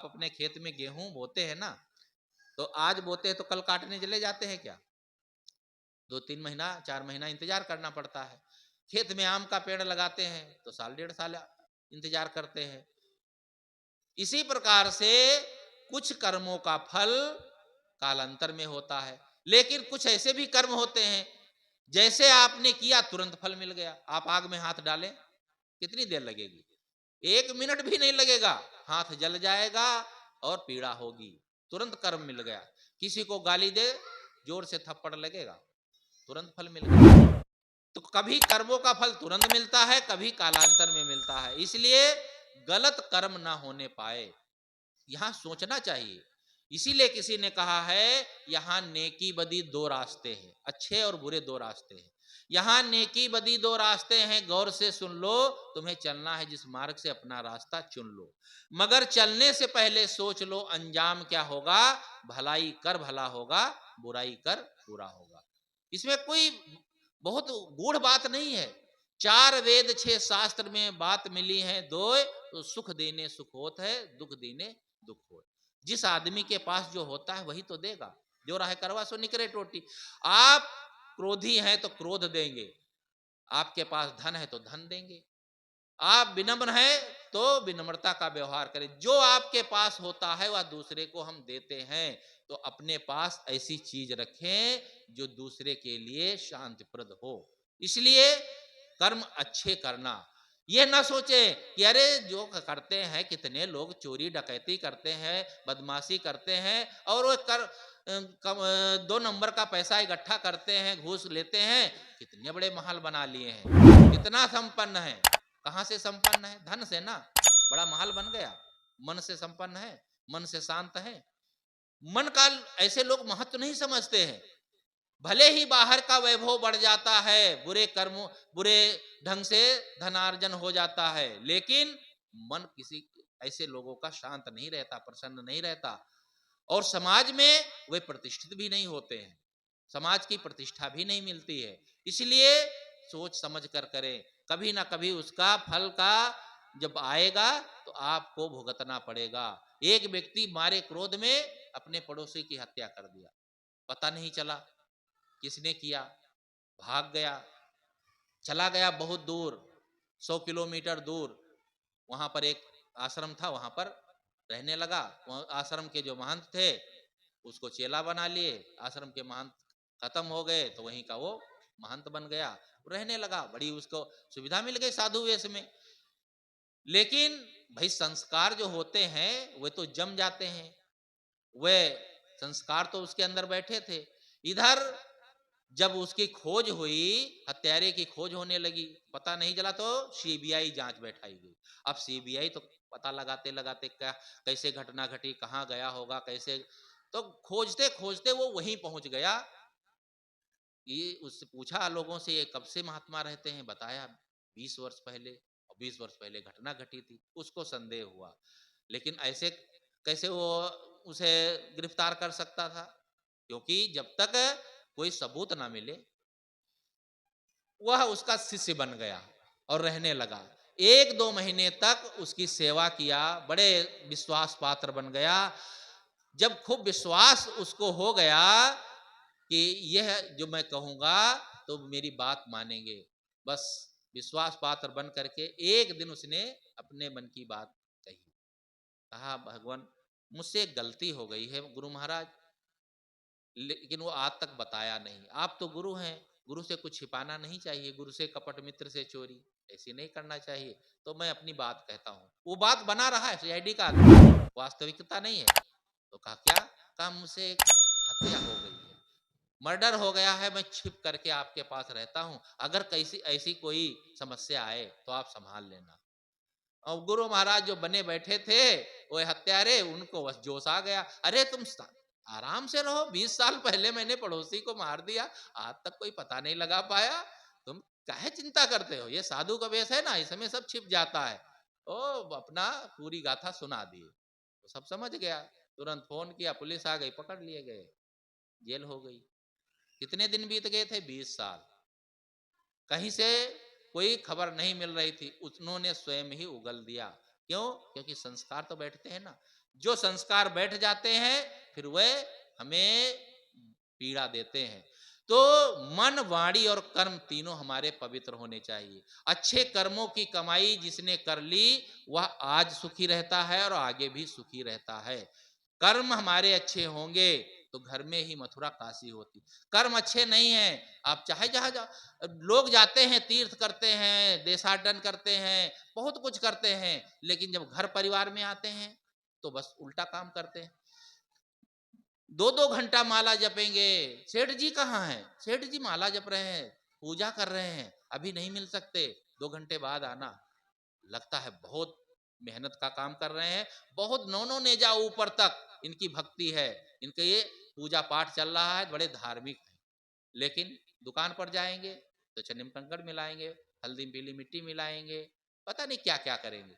अपने खेत में गेहूं बोते हैं ना, तो आज बोते हैं तो कल काटने चले जाते हैं क्या? 2-3 महीना 4 महीना इंतजार करना पड़ता है। खेत में आम का पेड़ लगाते हैं तो साल 1.5 साल इंतजार करते हैं। इसी प्रकार से कुछ कर्मों का फल कालांतर में होता है, लेकिन कुछ ऐसे भी कर्म होते हैं, जैसे आपने किया तुरंत फल मिल गया। आप आग में हाथ डालें, कितनी देर लगेगी? 1 मिनट भी नहीं लगेगा, हाथ जल जाएगा और पीड़ा होगी, तुरंत कर्म मिल गया। किसी को गाली दे, जोर से थप्पड़ लगेगा, तुरंत फल मिल गया। तो कभी कर्मों का फल तुरंत मिलता है, कभी कालांतर में मिलता है। इसलिए गलत कर्म ना होने पाए, यहां सोचना चाहिए। इसीलिए किसी ने कहा है, यहां नेकी बदी दो रास्ते हैं, अच्छे और बुरे दो रास्ते हैं। यहां नेकी बदी दो रास्ते हैं, गौर से सुन लो। तुम्हें चलना है जिस मार्ग से, अपना रास्ता चुन लो, मगर चलने से पहले सोच लो अंजाम क्या होगा। भलाई कर भला होगा, बुराई कर बुरा होगा। इसमें कोई बहुत गूढ़ बात नहीं है। 4 वेद 6 शास्त्र में बात मिली है दो, तो सुख देने सुख होत है, दुख देने दुख हो। जिस आदमी के पास जो होता है वही तो देगा। जो राह करवा सो निकरे टोटी। आप क्रोधी हैं तो क्रोध देंगे, आपके पास धन है तो धन देंगे। आप विनम्र हैं तो विनम्रता का व्यवहार करें। जो आपके पास होता है वह दूसरे को हम देते हैं, तो अपने पास ऐसी चीज रखें जो दूसरे के लिए शांतिप्रद हो। इसलिए कर्म अच्छे करना। यह ना सोचे कि अरे जो करते हैं, कितने लोग चोरी डकैती करते हैं, बदमाशी करते हैं, और वो 2 नंबर का पैसा इकट्ठा करते हैं, घूस लेते हैं, कितने बड़े महल बना लिए हैं, कितना संपन्न है। कहां से संपन्न है? धन से ना। बड़ा महल बन गया। मन से संपन्न है, मन से शांत है। मन का ऐसे लोग महत्व नहीं समझते हैं। भले ही बाहर का वैभव बढ़ जाता है, बुरे कर्मों बुरे ढंग से धनार्जन हो जाता है, लेकिन मन किसी ऐसे लोगों का शांत नहीं रहता, प्रसन्न नहीं रहता, और समाज में वे प्रतिष्ठित भी नहीं होते हैं, समाज की प्रतिष्ठा भी नहीं मिलती है। इसलिए सोच समझ कर करें, कभी ना कभी उसका फल का जब आएगा तो आपको भुगतना पड़ेगा। एक व्यक्ति मारे क्रोध में अपने पड़ोसी की हत्या कर दिया, पता नहीं चला किसने किया, भाग गया, चला गया बहुत दूर, 100 किलोमीटर दूर। वहां पर एक आश्रम था, वहां पर रहने लगा। वहां आश्रम के जो महंत थे उसको चेला बना लिए। आश्रम के महंत खत्म हो गए तो वहीं का वो महंत बन गया, रहने लगा। बड़ी उसको सुविधा मिल गई साधु वेश में। लेकिन भाई संस्कार जो होते हैं वे तो जम जाते हैं, वे संस्कार तो उसके अंदर बैठे थे। इधर जब उसकी खोज हुई, हत्यारे की खोज होने लगी, पता नहीं चला तो सीबीआई जांच बैठाई गई। अब सीबीआई तो पता लगाते लगाते क्या कैसे घटना घटी, कहाँ गया होगा, कैसे, तो खोजते खोजते वो वहीं पहुंच गया। ये उससे पूछा लोगों से, ये कब से महात्मा रहते हैं? बताया 20 वर्ष पहले, और 20 वर्ष पहले घटना घटी थी। उसको संदेह हुआ, लेकिन ऐसे कैसे वो उसे गिरफ्तार कर सकता था? क्योंकि जब तक कोई सबूत ना मिले। वह उसका शिष्य बन गया और रहने लगा। 1-2 महीने तक उसकी सेवा किया, बड़े विश्वास पात्र बन गया। जब खूब विश्वास उसको हो गया कि यह जो मैं कहूंगा तो मेरी बात मानेंगे, बस विश्वास पात्र बन करके एक दिन उसने अपने मन की बात कही। कहा, भगवान मुझसे एक गलती हो गई है गुरु महाराज, लेकिन वो आज तक बताया नहीं। आप तो गुरु हैं, गुरु से कुछ छिपाना नहीं चाहिए, गुरु से कपट मित्र से चोरी ऐसी नहीं करना चाहिए। तो मैं अपनी बात कहता हूँ। वो बात बना रहा है, सीआईडी का आदमी, वास्तविकता नहीं है। तो कहा क्या? कहा मुझसे एक हत्या हो गई है, मर्डर हो गया है, मैं छिप करके आपके पास रहता हूँ, अगर कैसी ऐसी कोई समस्या आए तो आप संभाल लेना। और गुरु महाराज जो बने बैठे थे वो हत्यारे, उनको बस जोश आ गया। अरे तुम आराम से रहो, 20 साल पहले मैंने पड़ोसी को मार दिया, आज तक कोई पता नहीं लगा पाया, तुम काहे चिंता करते हो? ये साधु का वेश है ना, इसमें सब छिप जाता है। ओ अपना पूरी गाथा सुना दी, तो सब समझ गया। तुरंत फोन किया, पुलिस आ गई, पकड़ लिए गए, जेल हो गई। कितने दिन बीत गए थे? 20 साल। कहीं से कोई खबर नहीं मिल रही थी, उन्होंने स्वयं ही उगल दिया। क्यों? क्योंकि संस्कार तो बैठते हैं ना। जो संस्कार बैठ जाते हैं फिर वे हमें पीड़ा देते हैं। तो मन, वाणी और कर्म तीनों हमारे पवित्र होने चाहिए। अच्छे कर्मों की कमाई जिसने कर ली वह आज सुखी रहता है और आगे भी सुखी रहता है। कर्म हमारे अच्छे होंगे तो घर में ही मथुरा काशी होती। कर्म अच्छे नहीं है, आप चाहे जहां जा, लोग जाते हैं, तीर्थ करते हैं, देशाटन करते हैं, बहुत कुछ करते हैं, लेकिन जब घर परिवार में आते हैं तो बस उल्टा काम करते हैं। 2-2 घंटा माला जपेंगे। सेठ जी कहाँ हैं? सेठ जी माला जप रहे हैं, पूजा कर रहे हैं, अभी नहीं मिल सकते, 2 घंटे बाद आना। लगता है बहुत मेहनत का काम कर रहे हैं, बहुत नौनो नेजा ऊपर तक इनकी भक्ति है, इनके ये पूजा पाठ चल रहा है, बड़े धार्मिक हैं। लेकिन दुकान पर जाएंगे तो चने में कंकड़ मिलाएंगे, हल्दी पीली मिट्टी मिलाएंगे, पता नहीं क्या क्या करेंगे।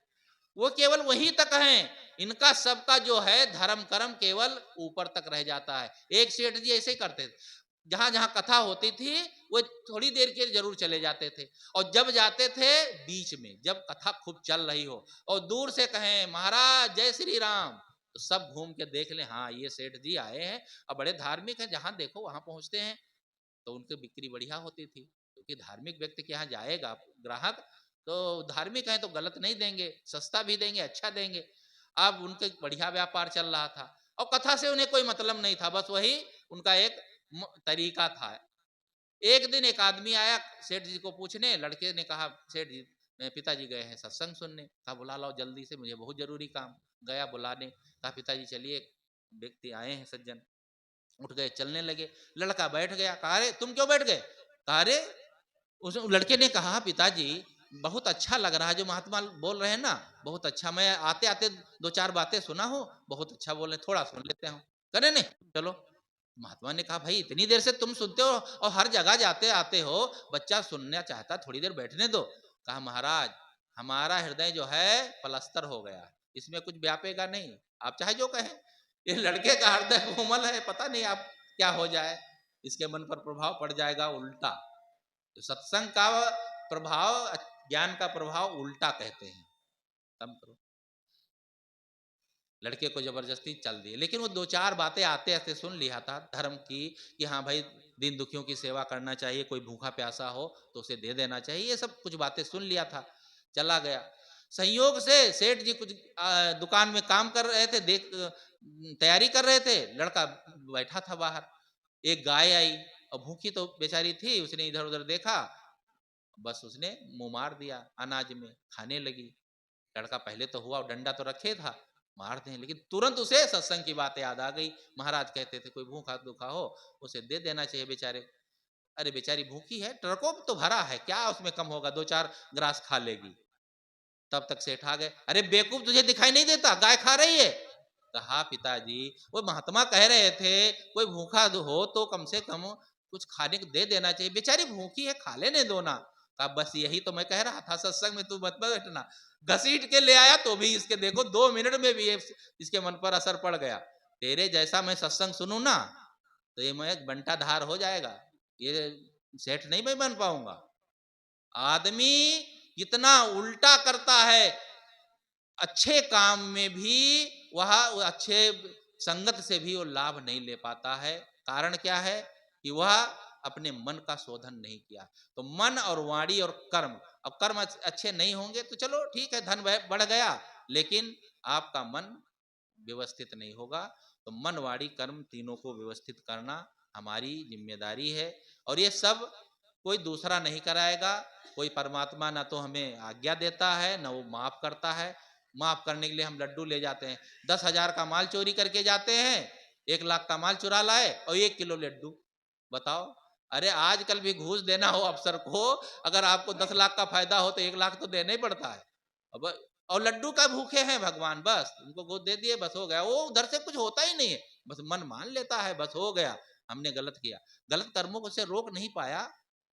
वो केवल वहीं तक हैं, इनका सबका जो है धर्म कर्म केवल ऊपर तक रह जाता है। एक सेठ जी ऐसे ही करते थे, जहां जहां कथा होती थी वो थोड़ी देर के लिए जरूर चले जाते थे, और जब जाते थे बीच में जब कथा खूब चल रही हो और दूर से कहें महाराज जय श्री राम, तो सब घूम के देख ले, हाँ ये सेठ जी आए हैं और बड़े धार्मिक हैं, जहां देखो वहां पहुंचते हैं। तो उनकी बिक्री बढ़िया होती थी, क्योंकि धार्मिक व्यक्ति के यहाँ जाएगा ग्राहक तो धार्मिक है तो गलत नहीं देंगे, सस्ता भी देंगे, अच्छा देंगे। अब उनके बढ़िया व्यापार चल रहा था और कथा से उन्हें कोई मतलब नहीं था, बस वही उनका एक तरीका था। एक दिन एक आदमी आया सेठ जी को पूछने, लड़के ने कहा सेठ जी पिताजी गए हैं सत्संग सुनने, कहा बुला लाओ जल्दी से, मुझे बहुत जरूरी काम। गया बुलाने, कहा पिताजी चलिए, व्यक्ति आए हैं सज्जन। उठ गए, चलने लगे। लड़का बैठ गया, कहा अरे तुम क्यों बैठ गए? कहा अरे, उस लड़के ने कहा पिताजी बहुत अच्छा लग रहा है जो महात्मा बोल रहे हैं ना, बहुत अच्छा, मैं आते आते 2-4 बातें सुना हो, बहुत अच्छा बोल रहे, थोड़ा सुन लेते हो। करे नहीं, चलो। महात्मा ने कहा भाई इतनी देर से तुम सुनते हो और हर जगह जाते आते हो, बच्चा सुनना चाहता, थोड़ी देर बैठने दो। कहा महाराज हमारा हृदय जो है पलस्तर हो गया, इसमें कुछ व्यापेगा नहीं, आप चाहे जो कहें। ये लड़के का हृदय कोमल है, पता नहीं आप क्या हो जाए, इसके मन पर प्रभाव पड़ जाएगा उल्टा। तो सत्संग का प्रभाव, ज्ञान का प्रभाव उल्टा कहते हैं। कम करो। लड़के को जबरदस्ती चल दिए, लेकिन वो 2-4 बातें आते आते सुन लिया था धर्म की, कि हाँ भाई दीन दुखियों की सेवा करना चाहिए, कोई भूखा प्यासा हो तो उसे दे देना चाहिए, ये सब कुछ बातें सुन लिया था। चला गया। संयोग से सेठ जी कुछ दुकान में काम कर रहे थे, देख तैयारी कर रहे थे, लड़का बैठा था बाहर। एक गाय आई और भूखी तो बेचारी थी, उसने इधर उधर देखा, बस उसने मुंह मार दिया अनाज में, खाने लगी। लड़का पहले तो हुआ, डंडा तो रखे था, मारते हैं, लेकिन तुरंत उसे सत्संग की बात याद आ गई। महाराज कहते थे कोई भूखा दुखा हो उसे दे देना चाहिए बेचारे। अरे बेचारी भूखी है, ट्रकों तो भरा है, क्या उसमें कम होगा, 2-4 ग्रास खा लेगी। तब तक सेठ आ गए, अरे बेवकूफ तुझे दिखाई नहीं देता गाय खा रही है? कहा पिताजी वो महात्मा कह रहे थे कोई भूखा हो तो कम से कम कुछ खाने को दे देना चाहिए, बेचारी भूखी है खा लेने दो ना। कहा बस यही तो मैं कह रहा था, सत्संग में तू मत बैठना। घसीट के ले आया तो भी इसके देखो 2 मिनट में भी इसके मन पर असर पड़ गया। तेरे जैसा मैं सत्संग सुनू ना तो ये मैं बंटा धार हो जाएगा, ये सेठ नहीं मैं बन पाऊंगा। आदमी कितना उल्टा करता है, अच्छे काम में भी वह अच्छे संगत से भी वो लाभ नहीं ले पाता है। कारण क्या है कि वह अपने मन का शोधन नहीं किया। तो मन और वाणी और कर्म, अब कर्म अच्छे नहीं होंगे तो चलो ठीक है, धन बढ़ गया, लेकिन आपका मन व्यवस्थित नहीं होगा। तो मन वाणी कर्म तीनों को व्यवस्थित करना हमारी जिम्मेदारी है, और ये सब कोई दूसरा नहीं कराएगा। कोई परमात्मा ना तो हमें आज्ञा देता है ना वो माफ करता है। माफ करने के लिए हम लड्डू ले जाते हैं, 10,000 का माल चोरी करके जाते हैं, 1 लाख का माल चुरा लाए और 1 किलो लड्डू, बताओ। अरे आजकल भी घूस देना हो अफसर को, अगर आपको 10 लाख का फायदा हो तो 1 लाख तो देना ही पड़ता है। अब और लड्डू का भूखे हैं भगवान, बस उनको गोद दे दिए, बस हो गया, वो उधर से कुछ होता ही नहीं है, बस मन मान लेता है, बस हो गया, हमने गलत किया। गलत कर्मों को से रोक नहीं पाया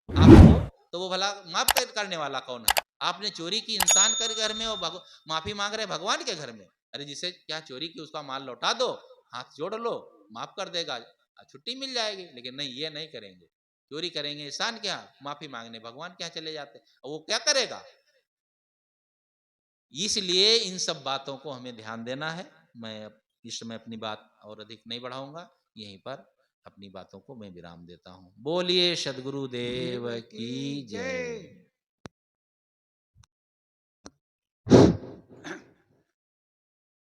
आपको, तो वो भला माफ करने वाला कौन है? आपने चोरी की इंसान कर घर में, वो माफी मांग रहे भगवान के घर में। अरे जिसे क्या चोरी की उसका माल लौटा दो, हाथ जोड़ लो, माफ कर देगा, छुट्टी मिल जाएगी। लेकिन नहीं, ये नहीं करेंगे, चोरी करेंगे, इंसान क्या माफी मांगने भगवान क्या चले जाते, और वो क्या करेगा। इसलिए इन सब बातों को हमें ध्यान देना है। मैं इस समय अपनी बात और अधिक नहीं बढ़ाऊंगा, यहीं पर अपनी बातों को मैं विराम देता हूँ। बोलिए सद्गुरुदेव की जय।